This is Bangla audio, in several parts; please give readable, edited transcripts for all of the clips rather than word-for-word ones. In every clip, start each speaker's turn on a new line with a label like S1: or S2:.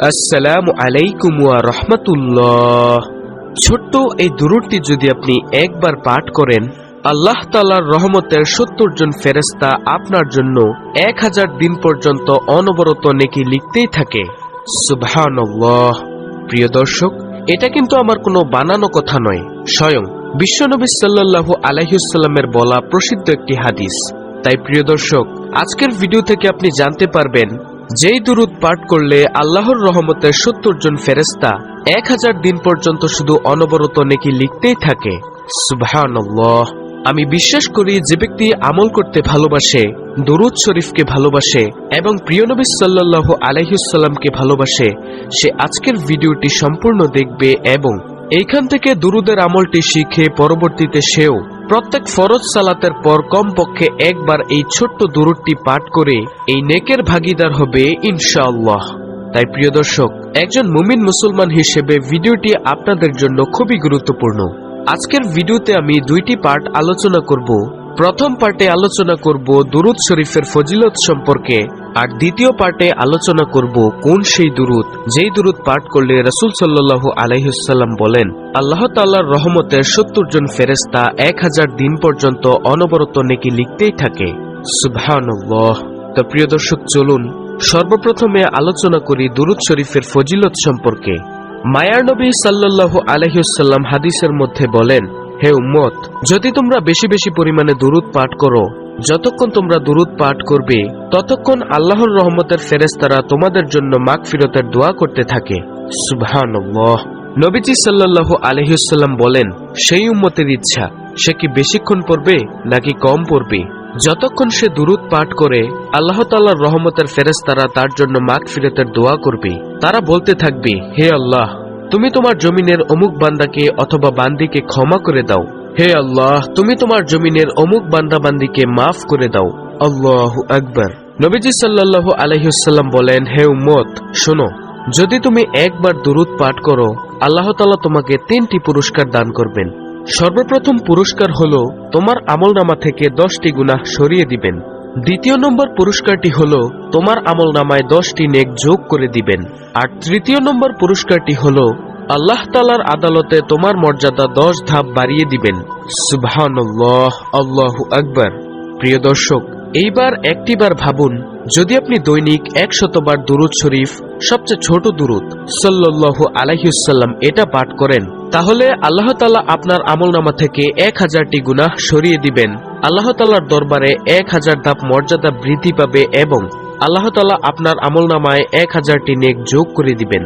S1: আসসালামু আলাইকুম ওয়া রাহমাতুল্লাহ। ছোট্ট এই দুরূদটি যদি আপনি একবার পাঠ করেন, আল্লাহ তাআলার রহমতের ৭০ জন ফেরেশতা আপনার জন্য ১০০০ দিন পর্যন্ত অনবরত নেকি লিখতেই থাকে। সুবহানাল্লাহ। প্রিয় দর্শক, এটা কিন্তু আমার কোনো বানানো কথা নয়, স্বয়ং বিশ্বনবী সাল্লাল্লাহু আলাইহি ওয়াসাল্লামের বলা প্রসিদ্ধ একটি হাদিস। তাই প্রিয় দর্শক, আজকের ভিডিও থেকে আপনি জানতে পারবেন যেই দুরূদ পাঠ করলে আল্লাহর রহমতের ৭০ জন ফেরেশতা ১০০০ দিন পর্যন্ত শুধু অনবরত নেকি লিখতেই থাকে। সুবহানাল্লাহ। আমি বিশ্বাস করি যে ব্যক্তি আমল করতে ভালোবাসে, দুরূদ শরীফকে ভালোবাসে এবং প্রিয় নবী সাল্লাল্লাহু আলাইহি ওয়াসাল্লামকে ভালোবাসে, সে আজকের ভিডিওটি সম্পূর্ণ দেখবে এবং এইখান থেকে দুরূদের আমলটি শিখে পরবর্তীতে সেও প্রত্যেক ফরজ সালাতের পর কমপক্ষে একবার এই ছোট্ট দুরূদটি পাঠ করে এই নেকের ভাগীদার হবে ইনশাআল্লাহ। তাই প্রিয় দর্শক, একজন মুমিন মুসলমান হিসেবে ভিডিওটি আপনাদের জন্য খুবই গুরুত্বপূর্ণ। আজকের ভিডিওতে আমি দুইটি পার্ট আলোচনা করব। প্রথম পার্টে আলোচনা করব দুরূদ শরীফের ফজিলত সম্পর্কে, আর দ্বিতীয় পার্টে আলোচনা করব কোন সেই দুরূদ যেই দুরূদ পাঠ করলে রাসূল সাল্লাল্লাহু আলাইহি ওয়াসাল্লাম বলেন আল্লাহ তাআলার রহমতের ৭০ জন ফেরেশতা ১০০০ দিন পর্যন্ত অনবরত নেকি লিখতেই থাকে। সুবহানাল্লাহ। তো প্রিয় দর্শক, চলুন সর্বপ্রথমে আলোচনা করি দুরূদ শরীফের ফজিলত সম্পর্কে। মায়ার নবী সাল্লাল্লাহু আলাইহি ওয়াসাল্লাম হাদিসের মধ্যে বলেন, হে উম্মত, যদি তোমরা বেশি বেশি পরিমাণে দুরূদ পাঠ করো, যতক্ষণ তোমরা দুরূদ পাঠ করবে ততক্ষণ আল্লাহর রহমতের ফেরেশতারা তোমাদের জন্য মাগফিরতের দোয়া করতে থাকে। সুবহানাল্লাহ। নবীজি সাল্লাল্লাহু আলাইহি ওয়াসাল্লাম বলেন, সেই উম্মতের ইচ্ছা সে কি বেশিক্ষণ পড়বে নাকি কম পড়বে, যতক্ষণ সে দুরূদ পাঠ করে আল্লাহ তাআলার রহমতের ফেরেশতারা তার জন্য মাগফিরতের দোয়া করবে। তারা বলতে থাকবে, হে আল্লাহ, তুমি তোমার জমিনের অমুক বান্দাকে অথবা বান্দিকে ক্ষমা করে দাও। হে আল্লাহ, তুমি তোমার জমিনের অমুক বান্দা বান্দিকে মাফ করে দাও। আল্লাহু আকবার। নবীজি সাল্লাল্লাহু আলাইহি ওয়াসাল্লাম বলেন, হে উম্মত, শোনো, যদি তুমি একবার দুরূদ পাঠ করো, আল্লাহ তাআলা তোমাকে ৩টি পুরস্কার দান করবেন। সর্বপ্রথম পুরস্কার হলো তোমার আমলনামা থেকে 10টি গুনাহ সরিয়ে দিবেন। দ্বিতীয় নম্বর পুরস্কারটি হলো তোমার আমলনামায় 10টি নেক যোগ করে দিবেন। আর তৃতীয় নম্বর পুরস্কারটি হলো আল্লাহ তাআলার আদালতে তোমার মর্যাদা 10 ধাপ বাড়িয়ে দিবেন। সুবহানাল্লাহ। আল্লাহু আকবার। প্রিয় দর্শক, এইবার একটিবার ভাবুন, যদি আপনি দৈনিক 100 বার দুরূদ শরীফ, সবচেয়ে ছোট দুরূদ সাল্লাল্লাহু আলাইহি ওয়াসাল্লাম, এটা পাঠ করেন, তাহলে আল্লাহ তাআলা আপনার আমলনামা থেকে 1000টি গুনাহ সরিয়ে দিবেন। আল্লাহ তাআলার দরবারে 1000 ধাপ মর্যাদা বৃদ্ধি পাবে এবং আল্লাহ তাআলা আপনার আমলনামায় 1000টি নেক যোগ করে দিবেন।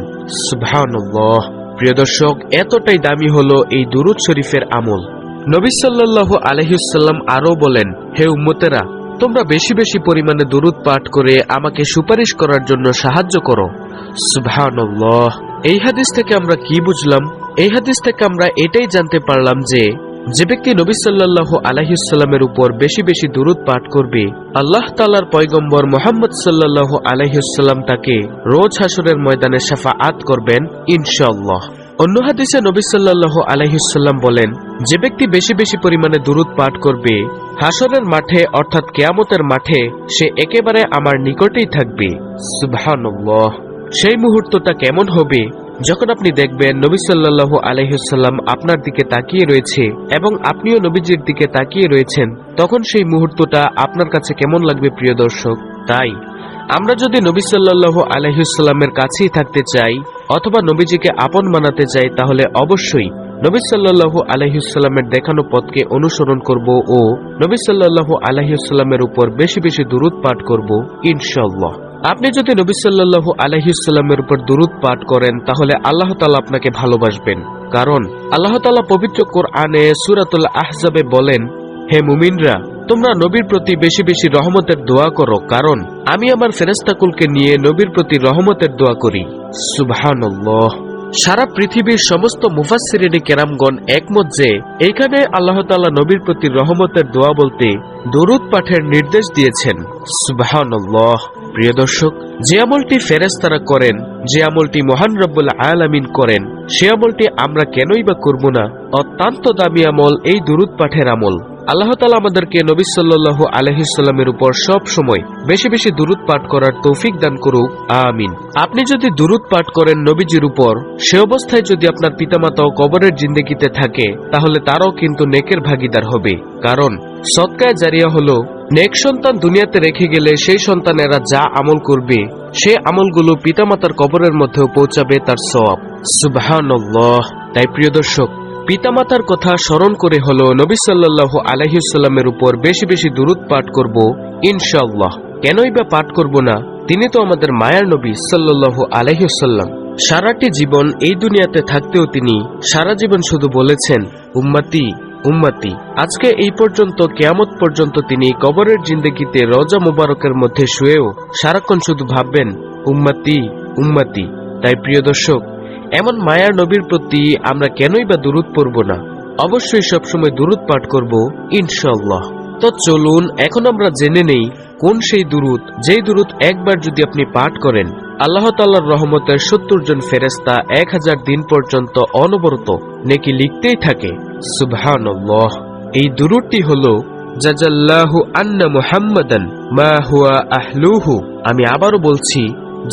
S1: সুবহানাল্লাহ। প্রিয় দর্শক, এতটাই দামি হলো এই দুরূদ শরীফের আমল। নবী সাল্লাল্লাহু আলাইহি ওয়াসাল্লাম আরো বলেন, হে উম্মতেরা, তোমরা বেশি বেশি পরিমাণে দুরূদ পাঠ করে আমাকে সুপারিশ করার জন্য সাহায্য করো। সুবহানাল্লাহ। এই হাদিস থেকে আমরা কি বুঝলাম? এই হাদিস থেকে আমরা এটাই জানতে পারলাম যে ব্যক্তি নবী সাল্লাল্লাহু আলাইহি ওয়াসাল্লামের উপর বেশি বেশি দুরূদ পাঠ করবে, আল্লাহ তাআলার পয়গম্বর মুহাম্মদ সাল্লাল্লাহু আলাইহি ওয়াসাল্লাম তাকে রোজ হাসরের ময়দানে শাফাআত করবেন ইনশাআল্লাহ। অন্য হাদিসে নবী সাল্লাল্লাহু আলাইহি ওয়াসাল্লাম বলেন, যে ব্যক্তি বেশি বেশি পরিমাণে দুরূদ পাঠ করবে, হাসরের মাঠে অর্থাৎ কিয়ামতের মাঠে সে একেবারে আমার নিকটেই থাকবে। সুবহানাল্লাহ। সেই মুহূর্তটা কেমন হবে যখন আপনি দেখবেন নবী সাল্লাল্লাহু আলাইহি ওয়াসাল্লাম আপনার দিকে তাকিয়ে রয়েছে এবং আপনিও নবীজির দিকে তাকিয়ে রয়েছেন, তখন সেই মুহূর্তটা আপনার কাছে কেমন লাগবে প্রিয় দর্শক? তাই আমরা যদি নবী সাল্লাল্লাহু আলাইহি ওয়াসাল্লামের কাছেই থাকতে চাই অথবা নবীজিকে আপন বানাতে চাই, তাহলে অবশ্যই নবী সাল্লাল্লাহু আলাইহি ওয়াসাল্লামের দেখানো পথকে অনুসরণ করব ও নবী সাল্লাল্লাহু আলাইহি ওয়াসাল্লামের উপর বেশি বেশি দুরূদ পাঠ করব ইনশাআল্লাহ। আপনি যদি নবী সাল্লাল্লাহু আলাইহি ওয়াসাল্লামের উপর দুরূদ পাঠ করেন, তাহলে আল্লাহ তাআলা আপনাকে ভালোবাসবেন। কারণ আল্লাহ তাআলা পবিত্র কোরআনে সূরাতুল আহজাবে বলেন, হে মুমিনরা, তোমরা নবীর প্রতি বেশি বেশি রহমতের দোয়া করো, কারণ আমি আমার ফেরেশতাকুলকে নিয়ে নবীর প্রতি রহমতের দোয়া করি। সুবহানাল্লাহ। সারা পৃথিবীর সমস্ত মুফাসসিরিনে কেরামগণ একমত যে এইখানে আল্লাহ তাআলা নবীর প্রতি রহমতের দোয়া বলতে দুরূদ পাঠের নির্দেশ দিয়েছেন। সুবহানাল্লাহ। প্রিয় দর্শক, যে আমলটি ফেরেশতারা করেন, যে আমলটি মহান রব্বুল আলামিন করেন, সে আমলটি আমরা কেনই বা করব না? অত্যন্ত দামি আমল এই দুরূদ পাঠের আমল। আল্লাহ তাআলা আমাদেরকে নবী সাল্লাল্লাহু আলাইহি সাল্লামের উপর সব সময় বেশি বেশি দুরূদ পাঠ করার তৌফিক দান করুক, আমিন। আপনি যদি দুরূদ পাঠ করেন নবীজির উপর, সে অবস্থায় যদি আপনার পিতামাতাও কবরের জিন্দেগিতে থাকে, তাহলে তারাও কিন্তু নেকের ভাগীদার হবে। কারণ সদকায়ে জারিয়া হলো নেক সন্তান দুনিয়াতে রেখে গেলে সেই সন্তানেরা যা আমল করবে, সে আমলগুলো পিতামাতার কবরের মধ্যেও পৌঁছাবে তার সওয়াব। সুবহানাল্লাহ। তাই প্রিয় দর্শক, পিতামাতার কথা স্মরণ করে হলো নবী সাল্লাল্লাহু আলাইহি সাল্লামের উপর বেশি বেশি দুরূদ পাঠ করব ইনশাআল্লাহ। কেনই বা পাঠ করব না? তিনি তো আমাদের মায়ার নবী সাল্লাল্লাহু আলাইহি সাল্লাম। সারাটি জীবন এই দুনিয়াতে থাকতেও তিনি সারা জীবন শুধু বলেছেন উম্মতি উম্মতি। আজকে এই পর্যন্ত কিয়ামত পর্যন্ত তিনি কবরের জিন্দেগিতে রওজা মুবারকের মধ্যে শুয়েও সারাক্ষণ শুধু ভাববেন উম্মতি উম্মতি। তাই প্রিয় দর্শক, এমন মায়ার নবীর প্রতি আমরা কেনই বা দুরূদ পড়ব না? অবশ্যই সবসময় দুরূদ পাঠ করব ইনশাআল্লাহ। তো চলুন এখন আমরা জেনে নেই কোন সেই দুরূদ, যেই দুরূদ একবার যদি আপনি পাঠ করেন, আল্লাহ তাআলার রহমতের 70 জন ফেরেশতা 1000 দিন পর্যন্ত অনবরত নেকি লিখতেই থাকে। সুবহানাল্লাহ। এই দুরূদটি হলো জাযাল্লাহু আন্না মুহাম্মাদান মা হুয়া আহলুহু। আমি আবারও বলছি,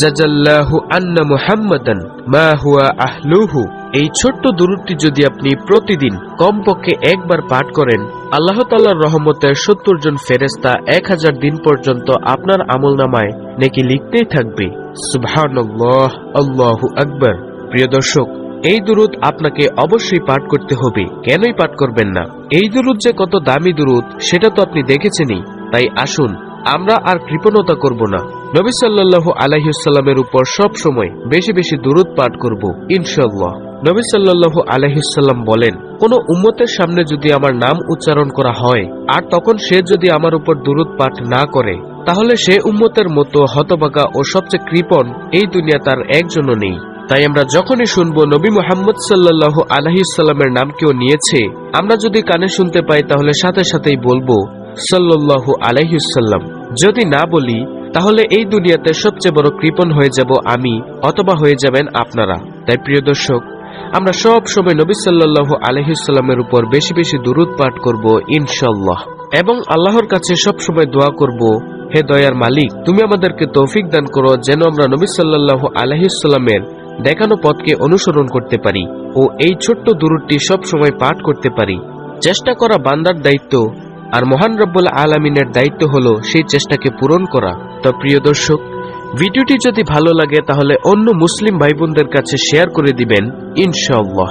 S1: জাযাল্লাহু আন্না মুহাম্মাদান মা হুয়া আহলুহু। এই ছোট্ট দুরূদটি যদি আপনি প্রতিদিন কমপক্ষে একবার পাঠ করেন, আল্লাহ তাআলার রহমতের 70 জন ফেরেশতা 1000 দিন পর্যন্ত আপনার আমলনামায় নেকি লিখতেই থাকবে। সুবহানাল্লাহ, আল্লাহু আকবার। প্রিয় দর্শক, এই দুরূদ আপনাকে অবশ্যই পাঠ করতে হবে। কেনই পাঠ করবেন না? এই দুরূদ যে কত দামি দুরূদ সেটা তো আপনি দেখেছেনই। তাই আসুন আমরা আর কৃপণতা করব না, নবী সাল্লাল্লাহু আলাইহি সাল্লামের উপর সব সময় বেশি বেশি দুরূদ পাঠ করব ইনশাআল্লাহ। নবী সাল্লাল্লাহু আলাইহি সাল্লাম বলেন, কোন উম্মতের সামনে যদি আমার নাম উচ্চারণ করা হয় আর তখন সে যদি আমার উপর দুরূদ পাঠ না করে, তাহলে সে উম্মতের মতো হতভাগা ও সবচেয়ে কৃপণ এই দুনিয়া তার একজনও নেই। তাই আমরা যখনই শুনবো নবী মুহাম্মদ সাল্লাল্লাহু আলাইহি সাল্লামের নাম কেউ নিয়েছে, আমরা যদি কানে শুনতে পাই তাহলে সাথে সাথেই বলবো সাল্লাল্লাহু আলাইহি সাল্লাম। যদি না বলি তাহলে এই দুনিয়াতে সবচেয়ে বড় কৃপণ হয়ে যাব আমি, অথবা হয়ে যাবেন আপনারা। তাই প্রিয় দর্শক, আমরা সব সময় নবী সাল্লাল্লাহু আলাইহি সাল্লামের উপর বেশি বেশি দুরূদ পাঠ করব ইনশাআল্লাহ, এবং আল্লাহর কাছে সব সময় দোয়া করব, হে দয়ার মালিক, তুমি আমাদেরকে তৌফিক দান করো যেন আমরা নবী সাল্লাল্লাহু আলাইহি সাল্লামের দেখানো পথকে অনুসরণ করতে পারি ও এই ছোট্ট দুরূদটি সব সময় পাঠ করতে পারি। চেষ্টা করা বান্দার দায়িত্ব, আর মহান রব্বুল আলামিনের দায়িত্ব হলো সেই চেষ্টাকে পূরণ করা। তো প্রিয় দর্শক, ভিডিওটি যদি ভালো লাগে তাহলে অন্য মুসলিম ভাই বোনদের কাছে শেয়ার করে দিবেন ইনশাআল্লাহ।